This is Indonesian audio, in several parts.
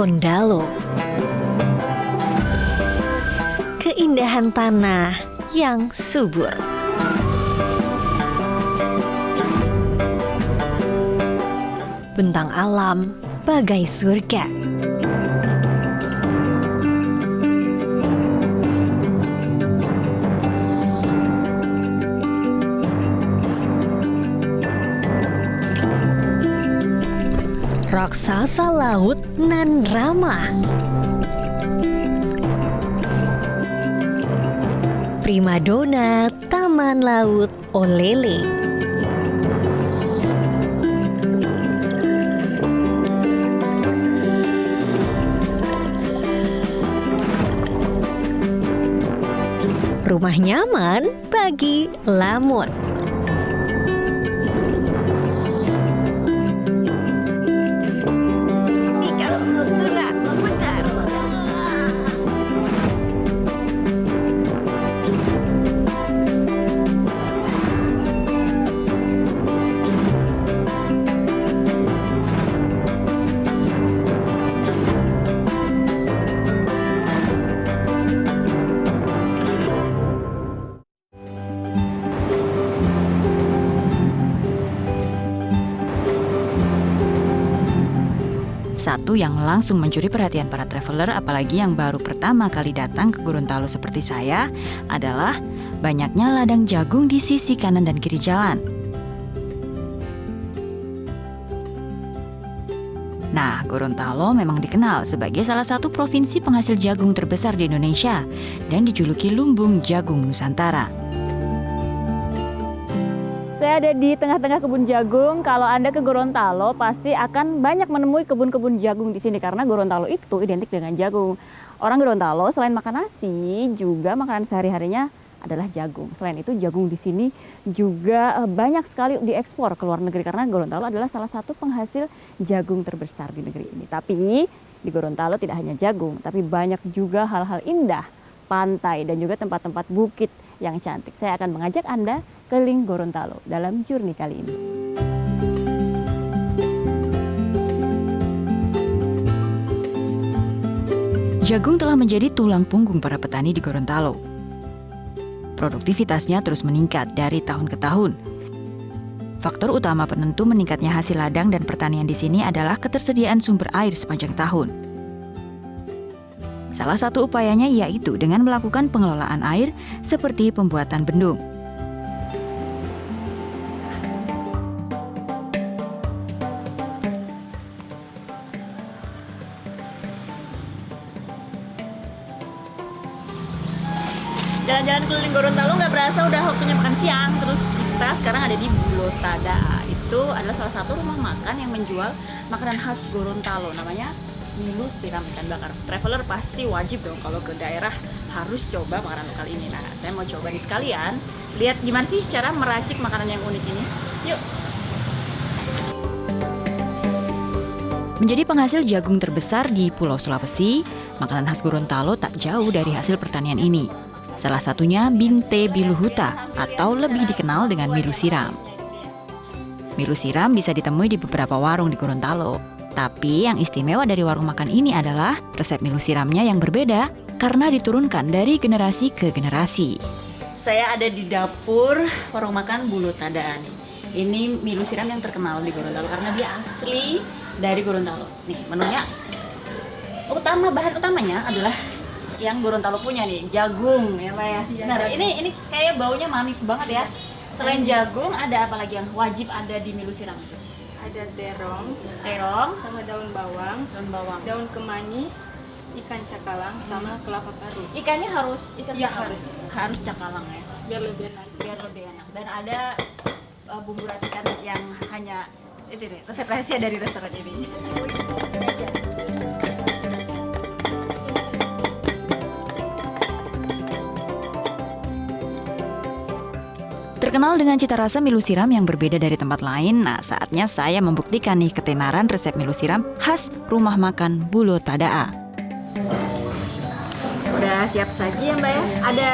Tondalo. Keindahan tanah yang subur. Bentang alam bagai surga. Raksasa laut nan ramah. Primadona Taman Laut Olele. Rumah nyaman bagi lamut. Satu yang langsung mencuri perhatian para traveler, apalagi yang baru pertama kali datang ke Gorontalo seperti saya, adalah banyaknya ladang jagung di sisi kanan dan kiri jalan. Nah, Gorontalo memang dikenal sebagai salah satu provinsi penghasil jagung terbesar di Indonesia dan dijuluki lumbung jagung Nusantara. Saya ada di tengah-tengah kebun jagung. Kalau Anda ke Gorontalo pasti akan banyak menemui kebun-kebun jagung di sini karena Gorontalo itu identik dengan jagung. Orang Gorontalo selain makan nasi juga makanan sehari-harinya adalah jagung. Selain itu jagung di sini juga banyak sekali diekspor ke luar negeri karena Gorontalo adalah salah satu penghasil jagung terbesar di negeri ini. Tapi di Gorontalo tidak hanya jagung, tapi banyak juga hal-hal indah, pantai dan juga tempat-tempat bukit yang cantik. Saya akan mengajak Anda keliling Gorontalo dalam journey kali ini. Jagung telah menjadi tulang punggung para petani di Gorontalo. Produktivitasnya terus meningkat dari tahun ke tahun. Faktor utama penentu meningkatnya hasil ladang dan pertanian di sini adalah ketersediaan sumber air sepanjang tahun. Salah satu upayanya yaitu dengan melakukan pengelolaan air seperti pembuatan bendung. Jalan-jalan keliling Gorontalo nggak berasa udah waktunya makan siang. Terus kita sekarang ada di Bulotada. Itu adalah salah satu rumah makan yang menjual makanan khas Gorontalo. Namanya Milu Siram ikan bakar. Traveler pasti wajib dong kalau ke daerah harus coba makanan lokal ini. Nah, saya mau coba nih sekalian. Lihat gimana sih cara meracik makanan yang unik ini. Yuk. Menjadi penghasil jagung terbesar di Pulau Sulawesi, makanan khas Gorontalo tak jauh dari hasil pertanian ini. Salah satunya Binte Biluhuta atau lebih dikenal dengan Milu Siram. Milu Siram bisa ditemui di beberapa warung di Gorontalo. Tapi yang istimewa dari warung makan ini adalah resep Milu Siramnya yang berbeda karena diturunkan dari generasi ke generasi. Saya ada di dapur warung makan Bulotada nih. Ini Milu Siram yang terkenal di Gorontalo karena dia asli dari Gorontalo. Nih menunya, bahan utamanya adalah yang Gorontalo punya nih, jagung ya Pak ya. Nah ini kayak baunya manis banget ya. Selain jagung ada apa lagi yang wajib ada di Milu Siram itu? Ada terong, sama daun bawang, daun kemangi, ikan cakalang, sama kelapa parut. Ikannya harus Ya, harus cakalang ya, biar lebih enak. Dan ada bumbu racikan yang hanya itu deh, resep rahasia dari restoran ini. Terkenal dengan cita rasa Milu Siram yang berbeda dari tempat lain, nah saatnya saya membuktikan nih ketenaran resep Milu Siram khas rumah makan Bulotada. Udah siap saji ya Mbak ya? Ada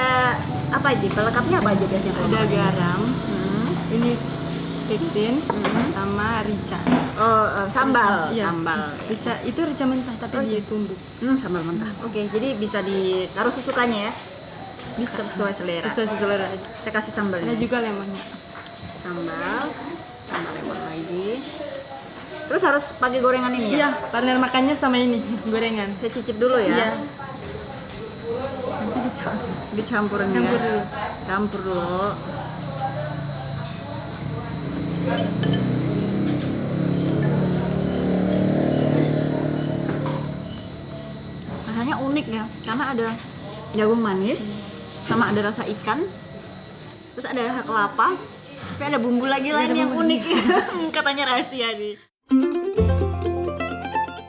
apa aja? Pelengkapnya apa aja biasanya? Ada garam, ini fixin, sama rica. Sambal. Iya. Sambal. Rica itu rica mentah tapi ditumbuk. Sambal mentah. Oke, jadi bisa ditaruh sesukanya ya. Bisa sesuai selera. Sesuai selera. Saya kasih sambalnya. Ada juga lemonnya. Sambal lemon lagi. Terus harus pakai gorengan ini ya? Iya, partner makannya sama ini, gorengan. Saya cicip dulu ya. Iya. Nanti dicampur. Dicampurin Campur ya. dulu. Campur dulu. Rasanya unik ya, karena ada jagung manis, sama ada rasa ikan, terus ada rasa kelapa, tapi ada bumbu lagi lain yang unik. Katanya rahasia nih.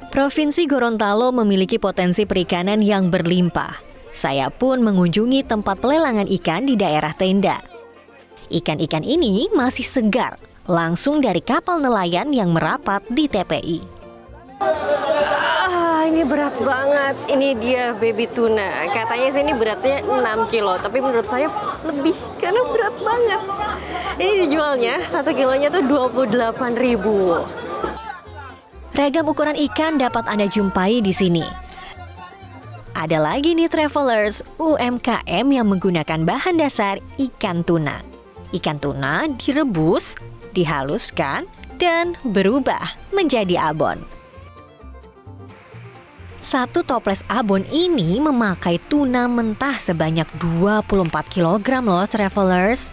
Provinsi Gorontalo memiliki potensi perikanan yang berlimpah. Saya pun mengunjungi tempat pelelangan ikan di daerah Tenda. Ikan-ikan ini masih segar, langsung dari kapal nelayan yang merapat di TPI. Ini berat banget. Ini dia baby tuna. Katanya sini beratnya 6 kilo, tapi menurut saya lebih karena berat banget. Ini dijualnya 1 kilonya tuh 28.000. Ragam ukuran ikan dapat Anda jumpai di sini. Ada lagi nih travelers, UMKM yang menggunakan bahan dasar ikan tuna. Ikan tuna direbus, dihaluskan, dan berubah menjadi abon. Satu toples abon ini memakai tuna mentah sebanyak 24 kg loh travelers.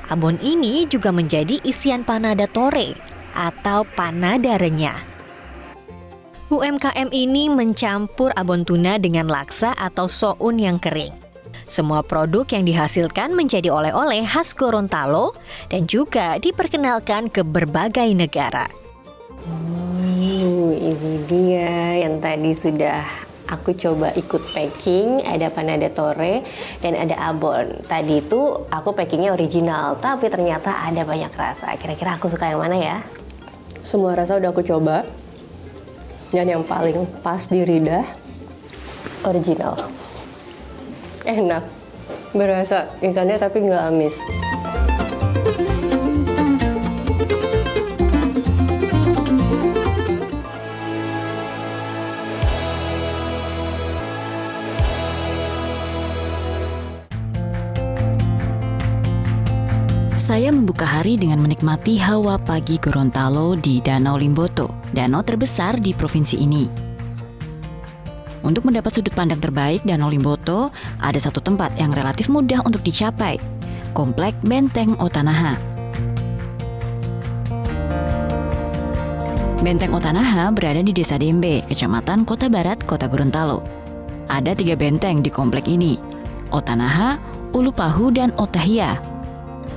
Abon ini juga menjadi isian panada tore atau panada renyah. UMKM ini mencampur abon tuna dengan laksa atau soun yang kering. Semua produk yang dihasilkan menjadi oleh-oleh khas Gorontalo dan juga diperkenalkan ke berbagai negara. Ini dia yang tadi sudah aku coba ikut packing. Ada panada tore dan ada abon. Tadi itu aku packingnya original, tapi ternyata ada banyak rasa. Kira-kira aku suka yang mana ya? Semua rasa udah aku coba. Dan yang paling pas di lidah, original. Enak. Berasa ikannya tapi nggak amis. Saya membuka hari dengan menikmati hawa pagi Gorontalo di Danau Limboto, danau terbesar di provinsi ini. Untuk mendapat sudut pandang terbaik Danau Limboto, ada satu tempat yang relatif mudah untuk dicapai, Komplek Benteng Otanaha. Benteng Otanaha berada di Desa Dembe, Kecamatan Kota Barat, Kota Gorontalo. Ada 3 benteng di komplek ini, Otanaha, Ulupahu, dan Otahia.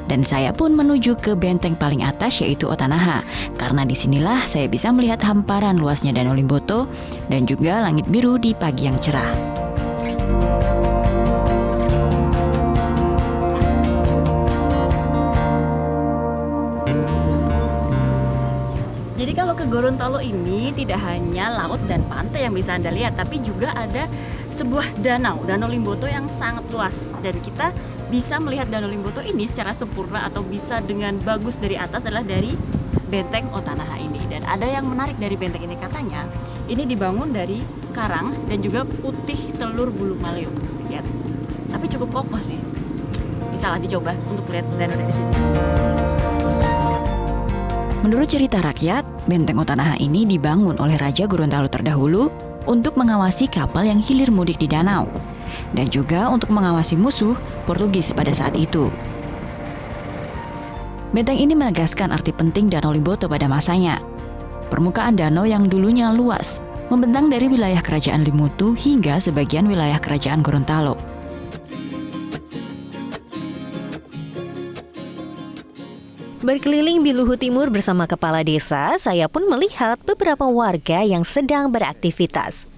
Dan saya pun menuju ke benteng paling atas yaitu Otanaha, karena disinilah saya bisa melihat hamparan luasnya Danau Limboto dan juga langit biru di pagi yang cerah. Jadi kalau ke Gorontalo ini tidak hanya laut dan pantai yang bisa Anda lihat, tapi juga ada sebuah danau, Danau Limboto yang sangat luas. Dan kita bisa melihat Danau Limboto ini secara sempurna atau bisa dengan bagus dari atas adalah dari Benteng Otanaha ini. Dan ada yang menarik dari benteng ini, katanya ini dibangun dari karang dan juga putih telur bulu maleo. Lihat. Tapi cukup kokoh sih. Bisa lah dicoba untuk lihat danau dari sini. Menurut cerita rakyat, Benteng Otanaha ini dibangun oleh Raja Gorontalo terdahulu untuk mengawasi kapal yang hilir mudik di danau, dan juga untuk mengawasi musuh Portugis pada saat itu. Benteng ini menegaskan arti penting Danau Limboto pada masanya. Permukaan danau yang dulunya luas, membentang dari wilayah Kerajaan Limutu hingga sebagian wilayah Kerajaan Gorontalo. Berkeliling Biluhu Timur bersama kepala desa, saya pun melihat beberapa warga yang sedang beraktivitas.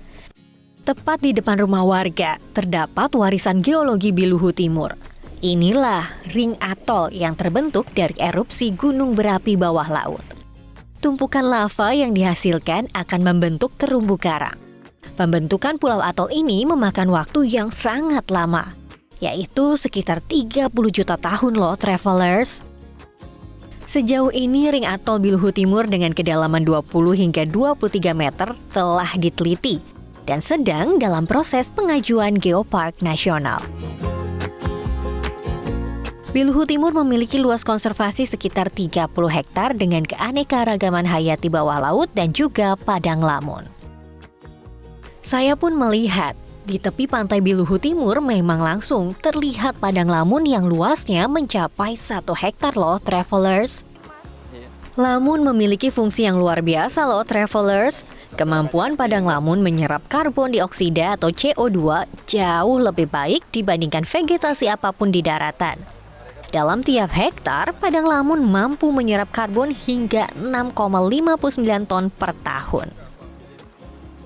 Tepat di depan rumah warga, terdapat warisan geologi Biluhu Timur. Inilah ring atol yang terbentuk dari erupsi gunung berapi bawah laut. Tumpukan lava yang dihasilkan akan membentuk terumbu karang. Pembentukan pulau atol ini memakan waktu yang sangat lama. yaitu sekitar 30 juta tahun loh travelers. Sejauh ini ring atol Biluhu Timur dengan kedalaman 20 hingga 23 meter telah diteliti dan sedang dalam proses pengajuan Geopark Nasional. Biluhu Timur memiliki luas konservasi sekitar 30 hektar dengan keanekaragaman hayati bawah laut dan juga padang lamun. Saya pun melihat di tepi pantai Biluhu Timur memang langsung terlihat padang lamun yang luasnya mencapai 1 hektar loh travelers. Lamun memiliki fungsi yang luar biasa loh travelers. Kemampuan padang lamun menyerap karbon dioksida atau CO2 jauh lebih baik dibandingkan vegetasi apapun di daratan. Dalam tiap hektar, padang lamun mampu menyerap karbon hingga 6,59 ton per tahun.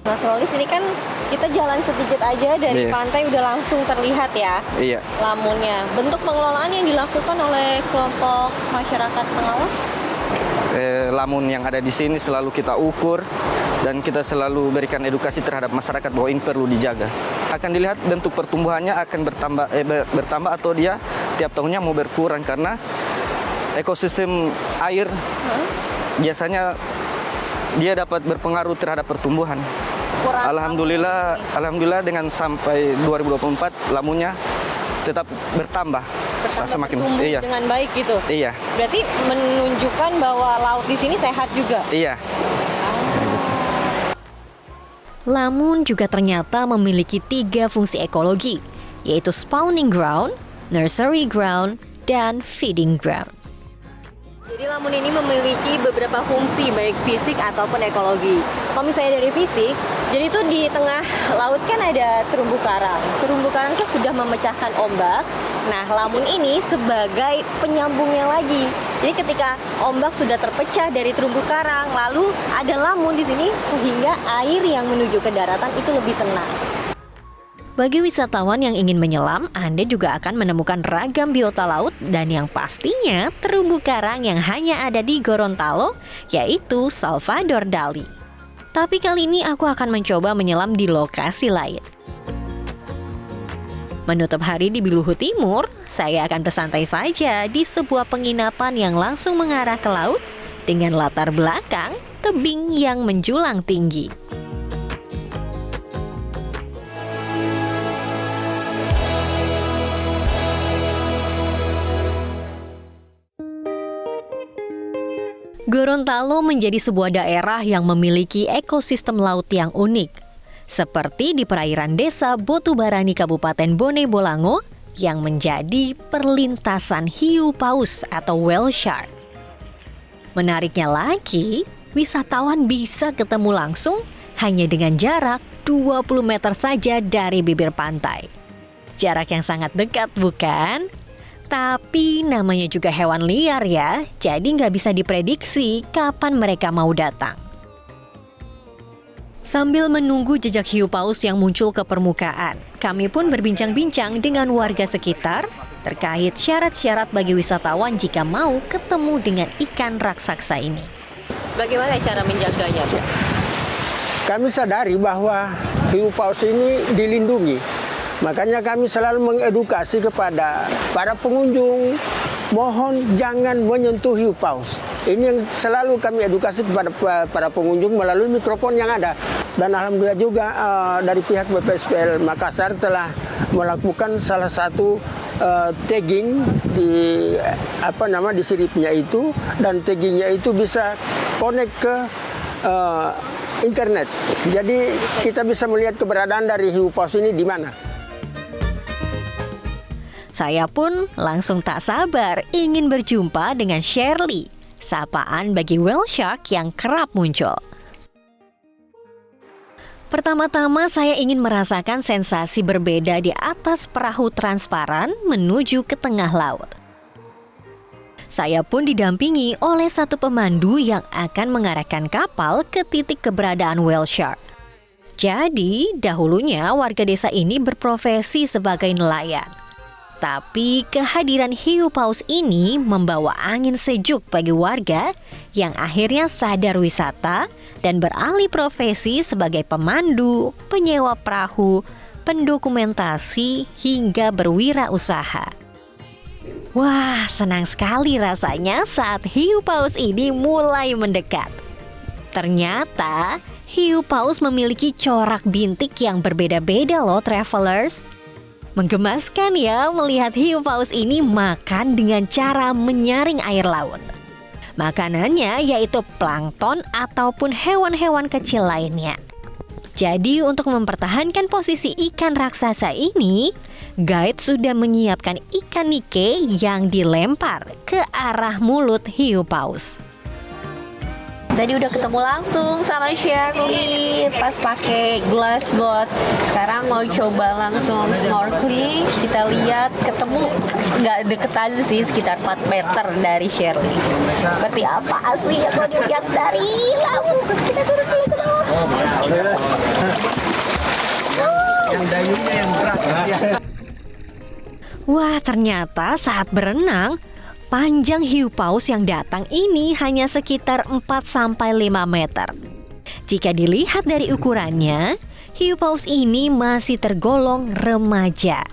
Mas Rolis, ini kan kita jalan sedikit aja dari pantai udah langsung terlihat ya lamunnya. Bentuk pengelolaan yang dilakukan oleh kelompok masyarakat pengawas? Lamun yang ada di sini selalu kita ukur dan kita selalu berikan edukasi terhadap masyarakat bahwa ini perlu dijaga. Akan dilihat bentuk pertumbuhannya akan bertambah atau dia tiap tahunnya mau berkurang karena ekosistem air biasanya dia dapat berpengaruh terhadap pertumbuhan. Alhamdulillah dengan sampai 2024 lamunnya tetap bertambah semakin dengan baik gitu. Iya. Berarti menunjukkan bahwa laut di sini sehat juga. Iya. Lamun juga ternyata memiliki 3 fungsi ekologi, yaitu spawning ground, nursery ground, dan feeding ground. Jadi lamun ini memiliki beberapa fungsi baik fisik ataupun ekologi. Kalau misalnya dari fisik, jadi itu di tengah laut kan ada terumbu karang. Terumbu karang itu sudah memecahkan ombak. Nah, lamun ini sebagai penyambungnya lagi. Jadi ketika ombak sudah terpecah dari terumbu karang, lalu ada lamun di sini sehingga air yang menuju ke daratan itu lebih tenang. Bagi wisatawan yang ingin menyelam, Anda juga akan menemukan ragam biota laut dan yang pastinya terumbu karang yang hanya ada di Gorontalo, yaitu Salvador Dali. Tapi kali ini aku akan mencoba menyelam di lokasi lain. Menutup hari di Biluhu Timur, saya akan bersantai saja di sebuah penginapan yang langsung mengarah ke laut dengan latar belakang tebing yang menjulang tinggi. Gorontalo menjadi sebuah daerah yang memiliki ekosistem laut yang unik, seperti di perairan desa Botubarani Kabupaten Bone Bolango yang menjadi perlintasan hiu paus atau whale shark. Menariknya lagi, wisatawan bisa ketemu langsung hanya dengan jarak 20 meter saja dari bibir pantai. Jarak yang sangat dekat, bukan? Tapi namanya juga hewan liar ya, jadi nggak bisa diprediksi kapan mereka mau datang. Sambil menunggu jejak hiu paus yang muncul ke permukaan, kami pun berbincang-bincang dengan warga sekitar terkait syarat-syarat bagi wisatawan jika mau ketemu dengan ikan raksasa ini. Bagaimana cara menjaganya, Bu? Kami sadari bahwa hiu paus ini dilindungi. Makanya kami selalu mengedukasi kepada para pengunjung, mohon jangan menyentuh hiu paus. Ini yang selalu kami edukasi kepada para pengunjung melalui mikrofon yang ada. Dan alhamdulillah juga dari pihak BPSPL Makassar telah melakukan salah satu tagging di di siripnya itu, dan taggingnya itu bisa connect ke internet. Jadi kita bisa melihat keberadaan dari hiu paus ini di mana. Saya pun langsung tak sabar ingin berjumpa dengan Shirley, sapaan bagi whale shark yang kerap muncul. Pertama-tama saya ingin merasakan sensasi berbeda di atas perahu transparan menuju ke tengah laut. Saya pun didampingi oleh satu pemandu yang akan mengarahkan kapal ke titik keberadaan whale shark. Jadi, dahulunya warga desa ini berprofesi sebagai nelayan. Tapi kehadiran hiu paus ini membawa angin sejuk bagi warga yang akhirnya sadar wisata dan beralih profesi sebagai pemandu, penyewa perahu, pendokumentasi, hingga berwirausaha. Wah, senang sekali rasanya saat hiu paus ini mulai mendekat. Ternyata, hiu paus memiliki corak bintik yang berbeda-beda loh, travelers. Menggemaskan ya melihat hiu paus ini makan dengan cara menyaring air laut. Makanannya yaitu plankton ataupun hewan-hewan kecil lainnya. Jadi untuk mempertahankan posisi ikan raksasa ini, guide sudah menyiapkan ikan nike yang dilempar ke arah mulut hiu paus. Tadi udah ketemu langsung sama Shirley pas pakai glass boat. Sekarang mau coba langsung snorkeling. Kita lihat ketemu nggak deketan sih, sekitar 4 meter dari Shirley. Seperti apa aslinya kalau dilihat dari laut. Kita turun dulu ke bawah. Yang dayungnya yang berat. Wah, ternyata saat berenang, panjang hiu paus yang datang ini hanya sekitar 4-5 meter. Jika dilihat dari ukurannya, hiu paus ini masih tergolong remaja.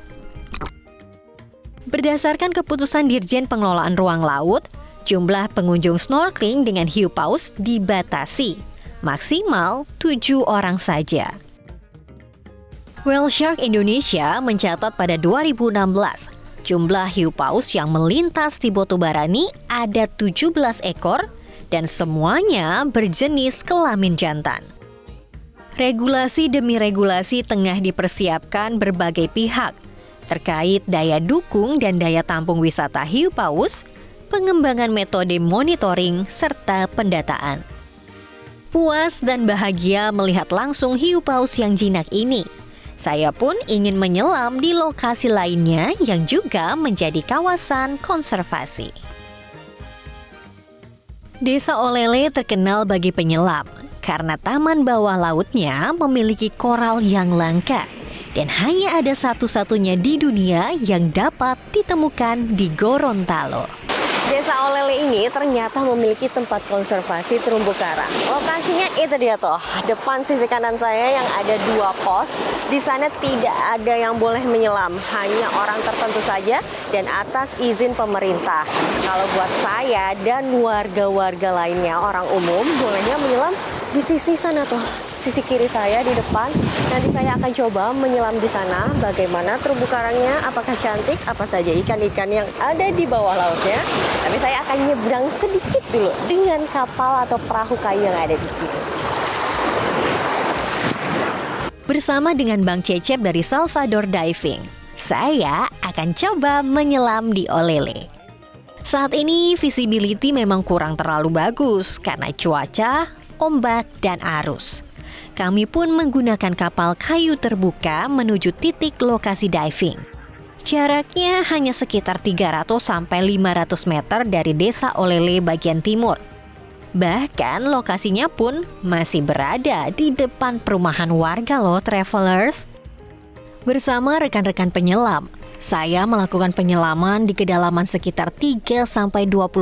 Berdasarkan keputusan Dirjen Pengelolaan Ruang Laut, jumlah pengunjung snorkeling dengan hiu paus dibatasi, maksimal 7 orang saja. Whale Shark Indonesia mencatat pada 2016, jumlah hiu paus yang melintas di Botobarani ada 17 ekor dan semuanya berjenis kelamin jantan. Regulasi demi regulasi tengah dipersiapkan berbagai pihak terkait daya dukung dan daya tampung wisata hiu paus, pengembangan metode monitoring, serta pendataan. Puas dan bahagia melihat langsung hiu paus yang jinak ini. Saya pun ingin menyelam di lokasi lainnya yang juga menjadi kawasan konservasi. Desa Olele terkenal bagi penyelam karena taman bawah lautnya memiliki koral yang langka dan hanya ada satu-satunya di dunia yang dapat ditemukan di Gorontalo. Desa Olele ini ternyata memiliki tempat konservasi terumbu karang. Lokasinya itu dia tuh, depan sisi kanan saya yang ada 2 pos. Di sana tidak ada yang boleh menyelam, hanya orang tertentu saja dan atas izin pemerintah. Kalau buat saya dan warga-warga lainnya, orang umum bolehnya menyelam di sisi sana tuh, sisi kiri saya di depan. Nanti saya akan coba menyelam di sana. Bagaimana terumbu karangnya, apakah cantik, apa saja ikan-ikan yang ada di bawah lautnya. Tapi saya akan nyebrang sedikit dulu dengan kapal atau perahu kayu yang ada di sini. Bersama dengan Bang Cecep dari Salvador Diving, saya akan coba menyelam di Olele. Saat ini visibility memang kurang terlalu bagus karena cuaca, ombak, dan arus. Kami pun menggunakan kapal kayu terbuka menuju titik lokasi diving. Jaraknya hanya sekitar 300-500 meter dari desa Olele bagian timur. Bahkan lokasinya pun masih berada di depan perumahan warga loh, travelers. Bersama rekan-rekan penyelam, saya melakukan penyelaman di kedalaman sekitar 3-20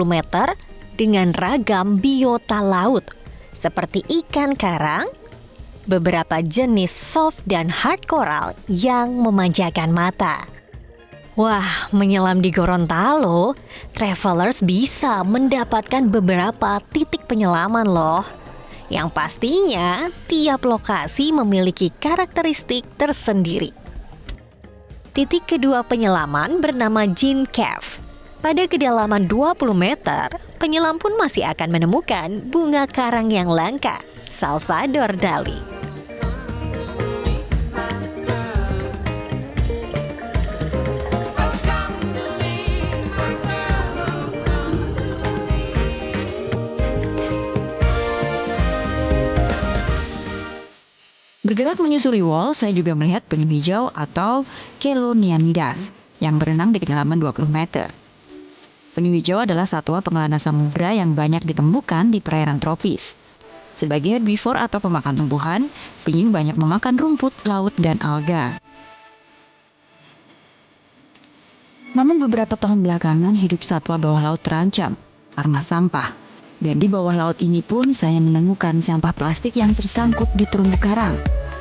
meter dengan ragam biota laut seperti ikan karang, beberapa jenis soft dan hard coral yang memanjakan mata. Wah, menyelam di Gorontalo, travelers bisa mendapatkan beberapa titik penyelaman loh. Yang pastinya, tiap lokasi memiliki karakteristik tersendiri. Titik kedua penyelaman bernama Jin Cave. Pada kedalaman 20 meter, penyelam pun masih akan menemukan bunga karang yang langka, Salvador Dali. Bergerak menyusuri wall, saya juga melihat penyu hijau atau Chelonianidas yang berenang di kedalaman 20 meter. Penyu hijau adalah satwa pengelana samudera yang banyak ditemukan di perairan tropis. Sebagai herbivore atau pemakan tumbuhan, penyu banyak memakan rumput laut dan alga. Namun beberapa tahun belakangan hidup satwa bawah laut terancam karena sampah. Dan di bawah laut ini pun saya menemukan sampah plastik yang tersangkut di terumbu karang.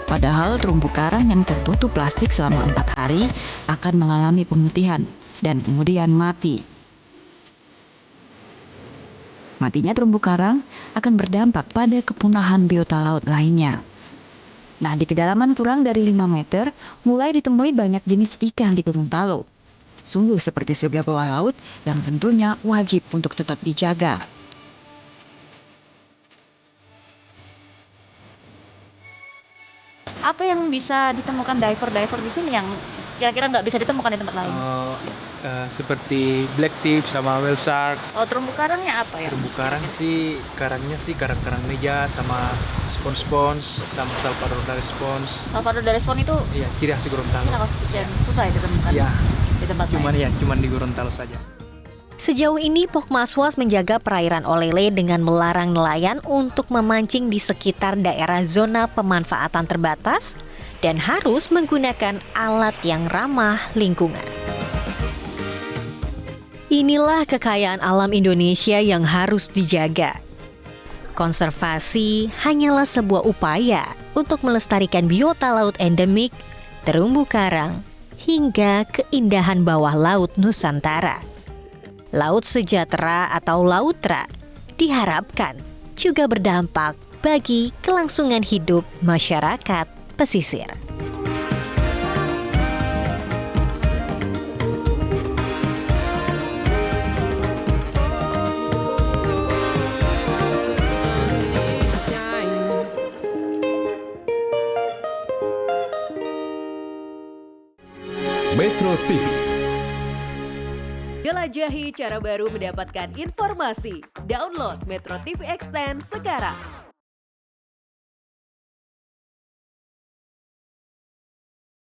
Padahal terumbu karang yang tertutup plastik selama 4 hari akan mengalami pemutihan dan kemudian mati. Matinya terumbu karang akan berdampak pada kepunahan biota laut lainnya. Nah, di kedalaman kurang dari 5 meter, mulai ditemui banyak jenis ikan di Gorontalo. Sungguh seperti surga bawah laut yang tentunya wajib untuk tetap dijaga. Apa yang bisa ditemukan diver di sini yang kira-kira nggak bisa ditemukan di tempat lain? Seperti blacktip sama whale shark. Oh, terumbu karangnya apa ya? Terumbu karang sih, karang-karang meja sama spons sama Salvador spons. Salvador Spons itu Iya, ciri khas Gorontalo. susah ya ditemukan Iya. di tempat lain. Cuman di Gorontalo saja. Sejauh ini Pokmaswas menjaga perairan Olele dengan melarang nelayan untuk memancing di sekitar daerah zona pemanfaatan terbatas dan harus menggunakan alat yang ramah lingkungan. Inilah kekayaan alam Indonesia yang harus dijaga. Konservasi hanyalah sebuah upaya untuk melestarikan biota laut endemik, terumbu karang, hingga keindahan bawah laut Nusantara. Laut sejahtera atau Lautra diharapkan juga berdampak bagi kelangsungan hidup masyarakat pesisir. Metro TV. Jelajahi cara baru mendapatkan informasi. Download Metro TV Extend sekarang.